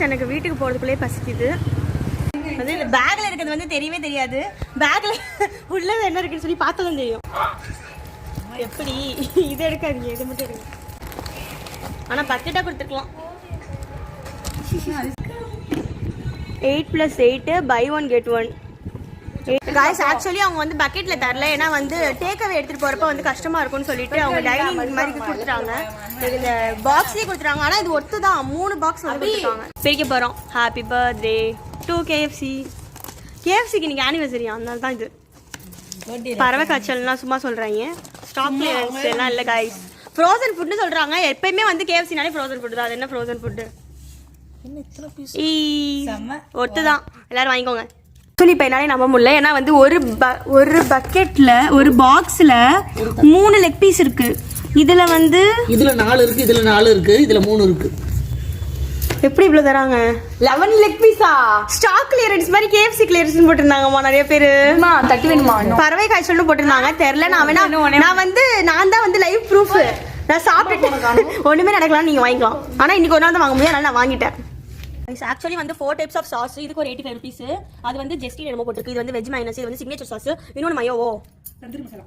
எனக்கு வீட்டுக்கு போகிறதுக்குள்ளே பசிக்குது. வந்து இந்த பேக்கில் இருக்கிறது வந்து தெரியவே தெரியாது. பேக்கில் உள்ளது என்ன இருக்குன்னு சொல்லி பார்த்தா தான் தெரியும். எப்படி இது எடுக்காதீங்க, இது மட்டும் எடுங்க. ஆனால் பக்கெட்டாக கொடுத்துருக்கலாம். 8+8 buy 1 get 1. காய்ஸ் ஆக்சுவலி அவங்க வந்து பக்கெட்டில் தரல. ஏன்னா வந்து டேக்அவே எடுத்துகிட்டு போகிறப்ப வந்து கஷ்டமாக இருக்கும்னு சொல்லிட்டு அவங்க டைனிங் மாதிரி கொடுத்துட்டாங்க. இந்த பாக்ஸ்லேயே கொடுத்துட்டாங்க. ஆனால் இது ஒத்து தான் 3 பாக்ஸ் வந்து கொடுத்துருக்காங்க. பிரிக்க போகிறோம். Happy birthday to KFC. கேஎஃப்சிக்கு இன்னைக்கு ஆனிவர்சரி, அதனால தான் இது. பறவை காய்ச்சல்னா சும்மா சொல்கிறாங்க. ஸ்டாக் கிளியரன்ஸ் எல்லாம் இல்லை காய்ஸ். ஃப்ரோசன் ஃபுட்னு சொல்கிறாங்க. எப்பயுமே வந்து கேஎஃப்சினாலே ஃப்ரோசன் ஃபுட்டு தான். அது என்ன ஃப்ரோசன் ஃபுட்டு? ஒத்து தான். எல்லாரும் வாங்கிக்கோங்க. சொல்லி இப்போ என்னாலே நம்ப முடியல. ஏன்னா வந்து ஒரு பக்கெட்டில் ஒரு பாக்ஸில் 3 லெக் பீஸ் இருக்கு. இதில் வந்து இதில் 4 இருக்கு, இதில் 4 இருக்கு, இதில் 3 இருக்கு. எப்படி இவ்வளோ தராங்க? 11 லெக் பீஸா? ஸ்டாக் கிளியரன்ஸ் மாதிரி கேஎஃப்சி கிளியரன்ஸ் போட்டிருந்தாங்கம்மா நிறைய பேர். தட்டி வேணுமா? பறவை காய்ச்சல்னு போட்டிருந்தாங்க. தெரில. நான் தான் வந்து லைவ் ப்ரூஃப். நான் சாப்பிட்டுட்டு ஒன்றுமே நடக்கலாம். நீங்கள் வாங்கிக்கலாம். ஆனால் இன்னைக்கு ஒரு நாள் தான் வாங்க முடியும். அதனால நான் வாங்கிட்டேன். ஆக்சுவலி வந்து 4 டைப்ஸ் ஆஃப் சாஸ். இதுக்கு ஒரு 85 rupees. அது வந்து ஜெஸ்டி என்னமோ போட்டுருக்கு. இது வந்து வெஜ் மைனஸ். இது வந்து சிக்னேச்சர் சாஸ். இன்னொன்று மயோவோ தந்தூரி மசாலா.